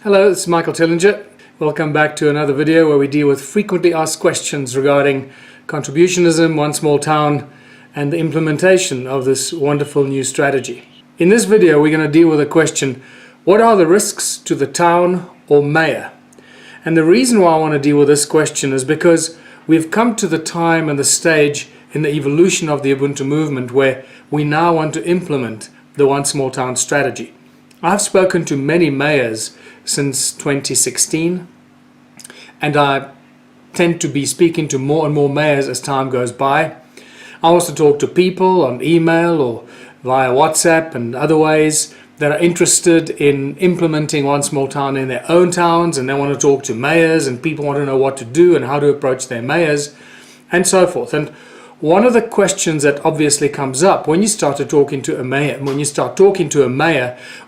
Hello, this is Michael Tillinger. Welcome back to another video where we deal with frequently asked questions regarding contributionism, One Small Town, and the implementation of this wonderful new strategy. In this video, we're going to deal with a question: what are the risks to the town or mayor? And the reason why I want to deal with this question is because we've come to the time and the stage in the evolution of the Ubuntu movement where we now want to implement the One Small Town strategy. I've spoken to many mayors since 2016, and I tend to be speaking to more and more mayors as time goes by. I also talk to people on email or via WhatsApp and other ways that are interested in implementing One Small Town in their own towns, and they want to talk to mayors, and people want to know what to do and how to approach their mayors and so forth. And one of the questions that obviously comes up when you start talking to a mayor,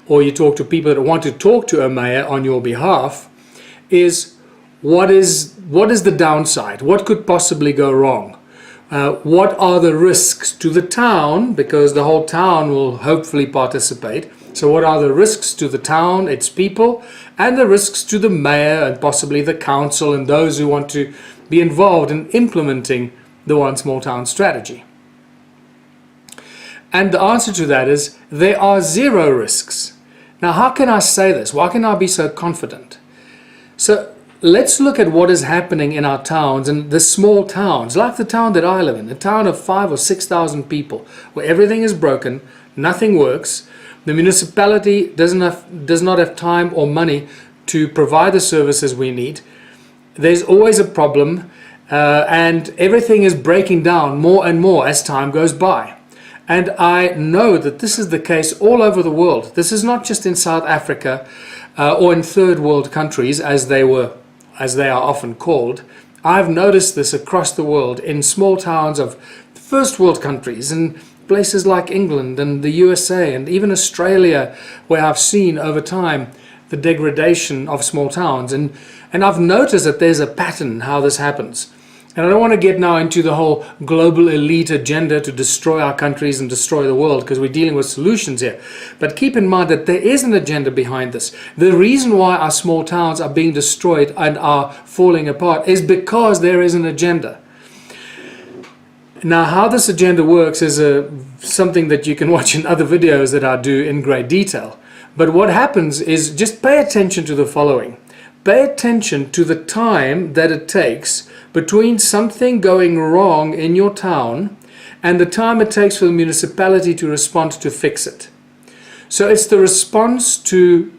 or you talk to people that want to talk to a mayor on your behalf, is what is the downside? What could possibly go wrong? What are the risks to the town? Because the whole town will hopefully participate. So what are the risks to the town, its people, and the risks to the mayor and possibly the council and those who want to be involved in implementing the One Small Town strategy? And the answer to that is there are zero risks. Now, how can I say this? Why can I be so confident? So let's look at what is happening in our towns, and the small towns, like the town that I live in, a town of 5,000 or 6,000 people, where everything is broken, nothing works. The municipality does not have time or money to provide the services we need. There's always a problem. And everything is breaking down more and more as time goes by. And I know that this is the case all over the world. This is not just in South Africa or in third world countries as they are often called. I've noticed this across the world in small towns of first world countries, in places like England and the USA and even Australia, where I've seen over time the degradation of small towns. And I've noticed that there's a pattern how this happens. And I don't want to get now into the whole global elite agenda to destroy our countries and destroy the world, because we're dealing with solutions here. But keep in mind that there is an agenda behind this. The reason why our small towns are being destroyed and are falling apart is because there is an agenda. Now, how this agenda works is something that you can watch in other videos that I do in great detail. But what happens is, just pay attention to the following. Pay attention to the time that it takes between something going wrong in your town and the time it takes for the municipality to respond to fix it. So it's the response to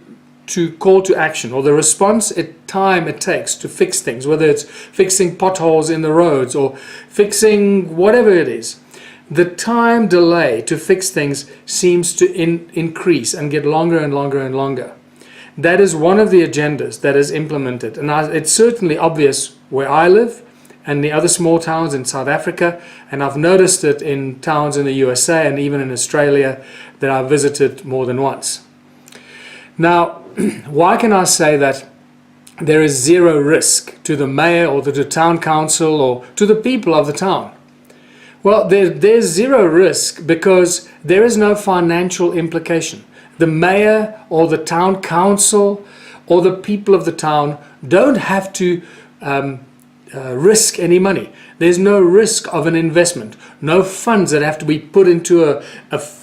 call to action, or the time it takes to fix things, whether it's fixing potholes in the roads or fixing whatever it is. The time delay to fix things seems to increase and get longer and longer and longer. That is one of the agendas that is implemented, and it's certainly obvious where I live and the other small towns in South Africa, and I've noticed it in towns in the USA and even in Australia that I've visited more than once. Now, why can I say that there is zero risk to the mayor or to the town council or to the people of the town? Well, there's zero risk because there is no financial implication. The mayor or the town council or the people of the town don't have to risk any money. There's no risk of an investment, no funds that have to be put into a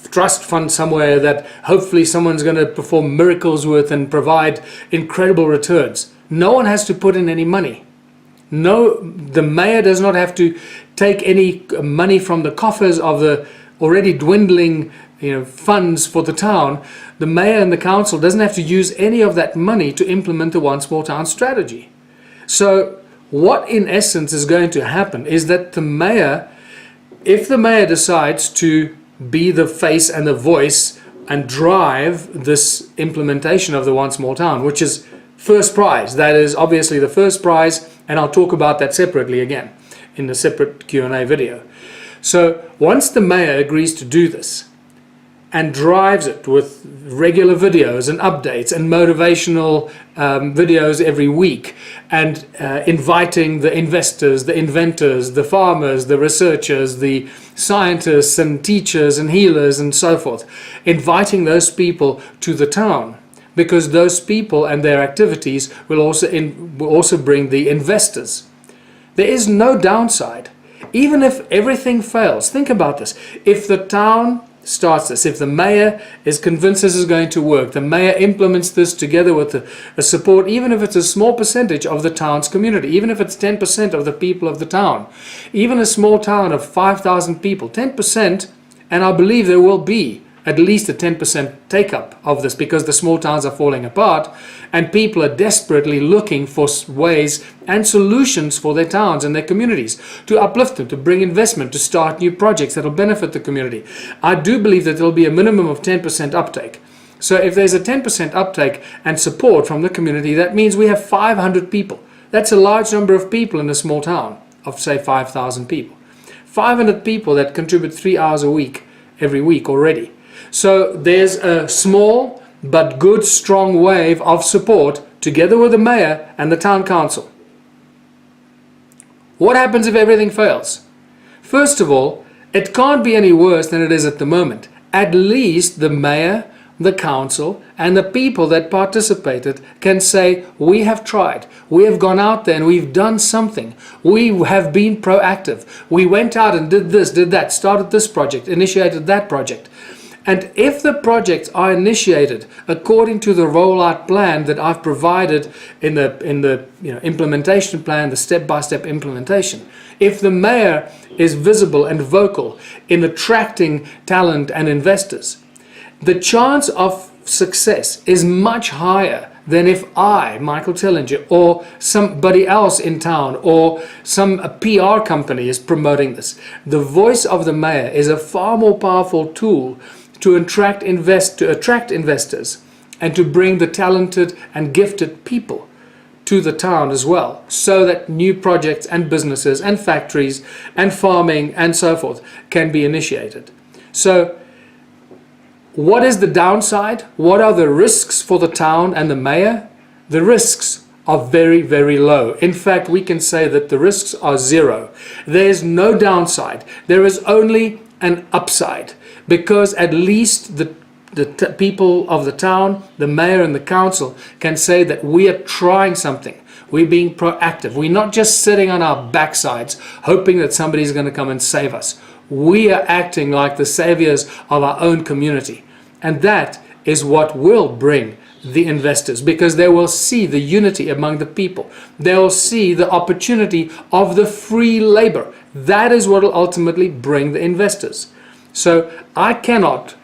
trust fund somewhere that hopefully someone's going to perform miracles with and provide incredible returns. No one has to put in any money. No, the mayor does not have to take any money from the coffers of the already dwindling funds for the town. The mayor and the council doesn't have to use any of that money to implement the One Small Town strategy. So what in essence is going to happen is that if the mayor decides to be the face and the voice and drive this implementation of the One Small Town, which is first prize, that is obviously the first prize, and I'll talk about that separately again in a separate Q&A video. So once the mayor agrees to do this and drives it with regular videos and updates and motivational videos every week, and inviting the investors, the inventors, the farmers, the researchers, the scientists and teachers and healers and so forth, inviting those people to the town, because those people and their activities will also bring the investors. There is no downside. Even if everything fails, think about this. If the town starts this, if the mayor is convinced this is going to work, the mayor implements this together with a support, even if it's a small percentage of the town's community, even if it's 10% of the people of the town, even a small town of 5,000 people, 10%, and I believe there will be at least a 10% take up of this, because the small towns are falling apart and people are desperately looking for ways and solutions for their towns and their communities to uplift them, to bring investment, to start new projects that will benefit the community. I do believe that there will be a minimum of 10% uptake. So if there's a 10% uptake and support from the community, that means we have 500 people. That's a large number of people in a small town of, say, 5,000 people. 500 people that contribute 3 hours a week every week already. So there's a small but good strong wave of support together with the mayor and the town council. What happens if everything fails? First of all, it can't be any worse than it is at the moment. At least the mayor, the council and the people that participated can say, we have tried, we have gone out there and we've done something, we have been proactive, we went out and did this, did that, started this project, initiated that project. And if the projects are initiated according to the rollout plan that I've provided in the implementation plan, the step-by-step implementation, if the mayor is visible and vocal in attracting talent and investors, the chance of success is much higher than if I, Michael Tellinger, or somebody else in town or some PR company is promoting this. The voice of the mayor is a far more powerful tool to attract investors and to bring the talented and gifted people to the town as well, so that new projects and businesses and factories and farming and so forth can be initiated. So what is the downside? What are the risks for the town and the mayor? The risks are very, very low. In fact, we can say that the risks are zero. There is no downside. There is only an upside, because at least the people of the town, the mayor and the council can say that we are trying something. We're being proactive. We're not just sitting on our backsides hoping that somebody's going to come and save us. We are acting like the saviors of our own community. And that is what will bring the investors, because they will see the unity among the people. They will see the opportunity of the free labor. That is what will ultimately bring the investors. So I cannot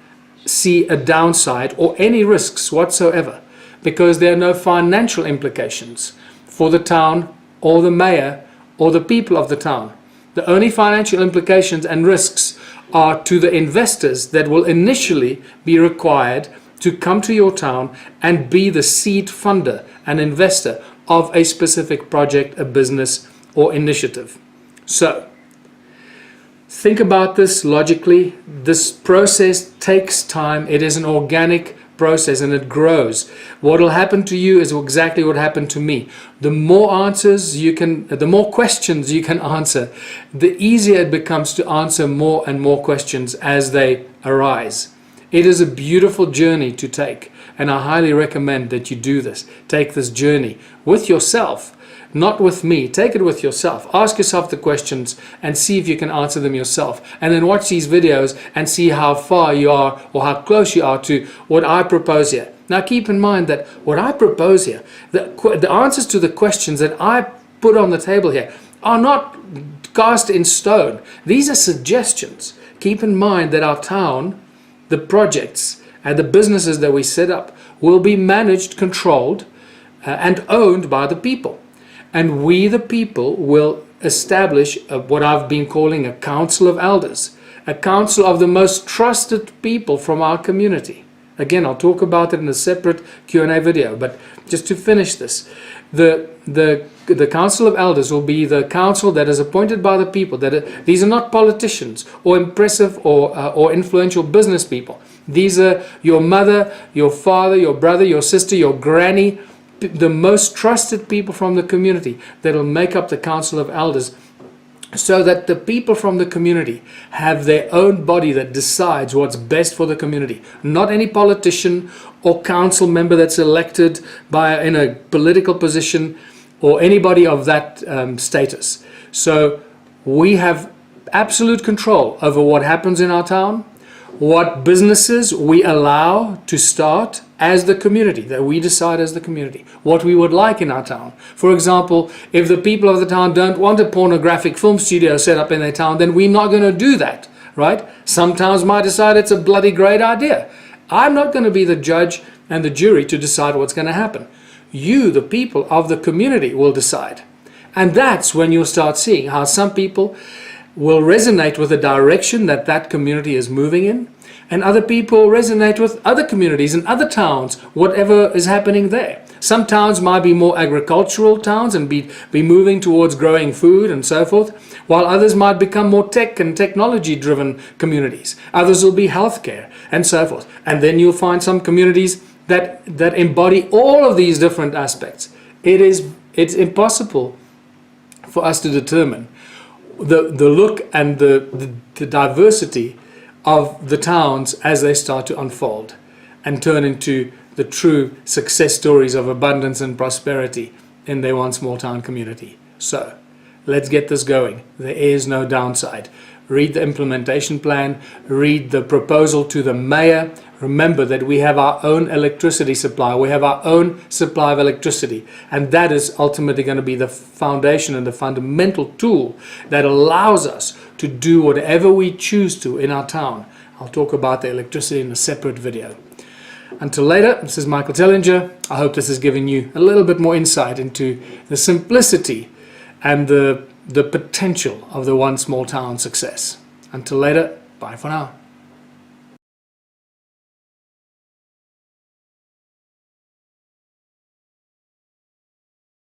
see a downside or any risks whatsoever, because there are no financial implications for the town or the mayor or the people of the town. The only financial implications and risks are to the investors that will initially be required to come to your town and be the seed funder and investor of a specific project, a business or initiative. So think about this logically. This process takes time. It is an organic process and it grows. What will happen to you is exactly what happened to me. The more questions you can answer, the easier it becomes to answer more and more questions as they arise. It is a beautiful journey to take, and I highly recommend that you do this. Take this journey with yourself, not with me. Take it with yourself. Ask yourself the questions and see if you can answer them yourself. And then watch these videos and see how far you are or how close you are to what I propose here. Now keep in mind that what I propose here, the answers to the questions that I put on the table here are not cast in stone. These are suggestions. Keep in mind that our town, the projects and the businesses that we set up will be managed, controlled and owned by the people. And we, the people, will establish what I've been calling a council of elders, a council of the most trusted people from our community. Again, I'll talk about it in a separate Q&A video, but just to finish this, the council of elders will be the council that is appointed by the people. These are not politicians or impressive or influential business people. These are your mother, your father, your brother, your sister, your granny, the most trusted people from the community that will make up the council of elders so that the people from the community have their own body that decides what's best for the community, not any politician or council member that's elected by in a political position or anybody of that status. So we have absolute control over what happens in our town, what businesses we allow to start as the community, that we decide as the community, what we would like in our town. For example, if the people of the town don't want a pornographic film studio set up in their town, then we're not going to do that, right? Some towns might decide it's a bloody great idea. I'm not going to be the judge and the jury to decide what's going to happen. You, the people of the community, will decide. And that's when you'll start seeing how some people will resonate with the direction that that community is moving in, and other people resonate with other communities and other towns, whatever is happening there. Some towns might be more agricultural towns and be moving towards growing food and so forth, while others might become more tech and technology driven communities. Others will be healthcare and so forth. And then you'll find some communities that embody all of these different aspects. It's impossible for us to determine the look and the diversity of the towns as they start to unfold and turn into the true success stories of abundance and prosperity in their one small town community. So let's get this going. There is no downside. Read the implementation plan, read the proposal to the mayor. Remember that we have our own electricity supply. We have our own supply of electricity. And that is ultimately going to be the foundation and the fundamental tool that allows us to do whatever we choose to in our town. I'll talk about the electricity in a separate video. Until later, this is Michael Tellinger. I hope this has given you a little bit more insight into the simplicity and the potential of the one small town success. Until later, bye for now.